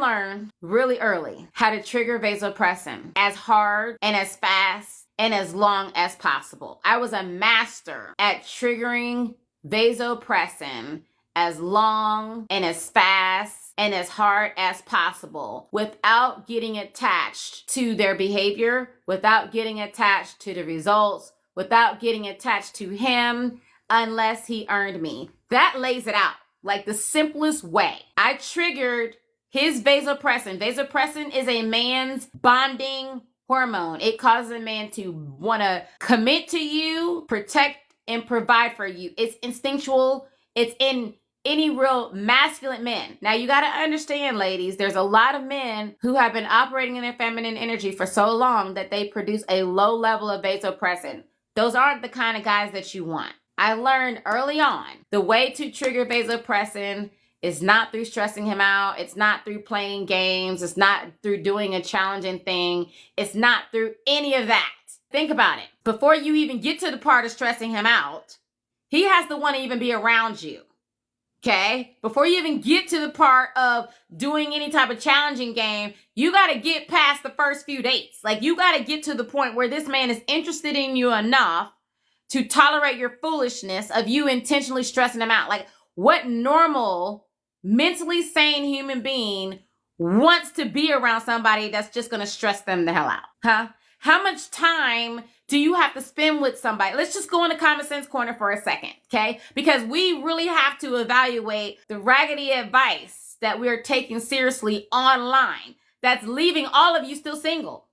learned really early how to trigger vasopressin as hard and as fast and as long as possible. I was a master at triggering vasopressin as long and as fast and as hard as possible without getting attached to their behavior, without getting attached to the results, without getting attached to him unless he earned me. That lays it out like the simplest way. I triggered his vasopressin. Vasopressin is a man's bonding hormone. It causes a man to want to commit to you, protect, and provide for you. It's instinctual. It's in any real masculine men. Now, you got to understand, ladies, there's a lot of men who have been operating in their feminine energy for so long that they produce a low level of vasopressin. Those aren't the kind of guys that you want. I learned early on the way to trigger vasopressin is not through stressing him out. It's not through playing games. It's not through doing a challenging thing. It's not through any of that. Think about it. Before you even get to the part of stressing him out, he has to want to even be around you. Okay? Before you even get to the part of doing any type of challenging game, you got to get past the first few dates. Like, you got to get to the point where this man is interested in you enough to tolerate your foolishness of you intentionally stressing him out. Like, what normal, mentally sane human being wants to be around somebody that's just going to stress them the hell out? Huh? How much time do you have to spend with somebody? Let's just go in the common sense corner for a second, okay? Because we really have to evaluate the raggedy advice that we're taking seriously online that's leaving all of you still single,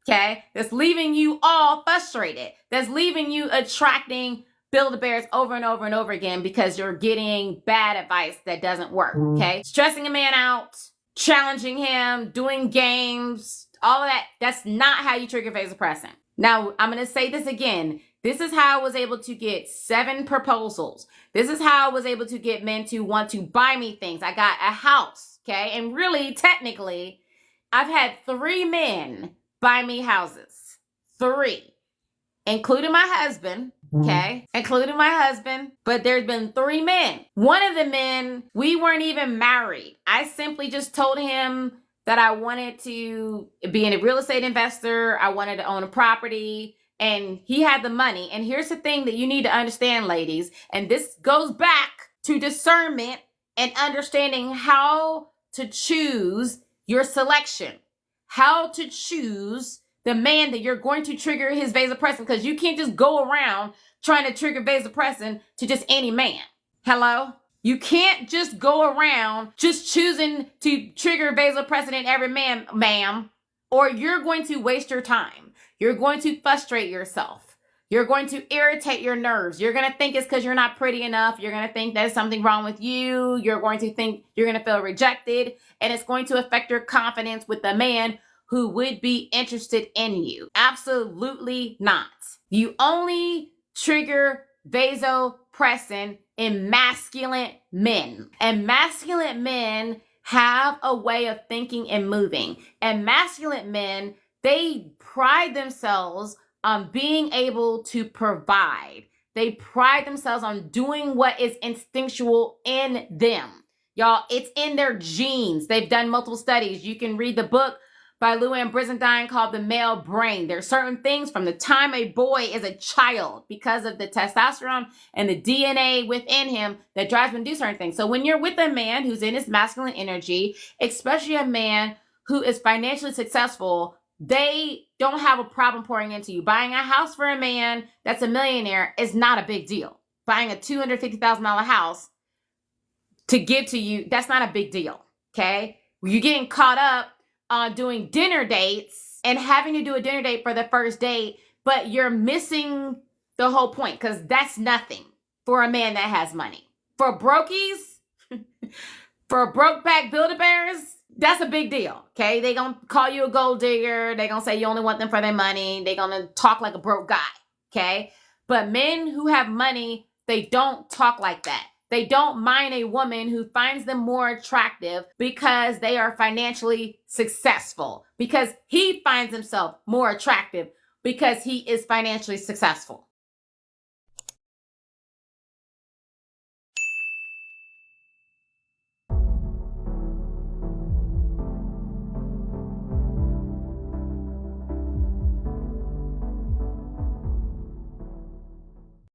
okay? That's leaving you all frustrated. That's leaving you attracting Build-A-Bears over and over and over again because you're getting bad advice that doesn't work, okay? Stressing a man out, challenging him, doing games, all of that, that's not how you trigger vasopressin. Now, I'm going to say this again. This is how I was able to get 7 proposals. This is how I was able to get men to want to buy me things. I got a house, okay? And really, technically, I've had 3 men buy me houses. 3. Including my husband, okay? Including my husband. But there's been 3 men. One of the men, we weren't even married. I simply just told him that I wanted to be a real estate investor. I wanted to own a property, and he had the money. And here's the thing that you need to understand, ladies, and this goes back to discernment and understanding how to choose your selection, how to choose the man that you're going to trigger his vasopressin, because you can't just go around trying to trigger vasopressin to just any man. Hello? You can't just go around just choosing to trigger vasopressin in every man, ma'am, or you're going to waste your time. You're going to frustrate yourself. You're going to irritate your nerves. You're going to think it's because you're not pretty enough. You're going to think there's something wrong with you. You're going to think you're going to feel rejected, and it's going to affect your confidence with the man who would be interested in you. Absolutely not. You only trigger vasopressin in masculine men. And masculine men have a way of thinking and moving. And masculine men, they pride themselves on being able to provide. They pride themselves on doing what is instinctual in them. Y'all, it's in their genes. They've done multiple studies. You can read the book by Lou Brizendine called The Male Brain. There are certain things from the time a boy is a child because of the testosterone and the DNA within him that drives him to do certain things. So when you're with a man who's in his masculine energy, especially a man who is financially successful, they don't have a problem pouring into you. Buying a house for a man that's a millionaire is not a big deal. Buying a $250,000 house to give to you, that's not a big deal, okay? You're getting caught up on doing dinner dates and having to do a dinner date for the first date, but you're missing the whole point because that's nothing for a man that has money. For brokies, for broke back Build-A-Bears, that's a big deal, okay? They gonna call you a gold digger. They gonna say you only want them for their money. They gonna talk like a broke guy, okay? But men who have money, they don't talk like that. They don't mind a woman who finds them more attractive because they are financially successful, because he finds himself more attractive because he is financially successful.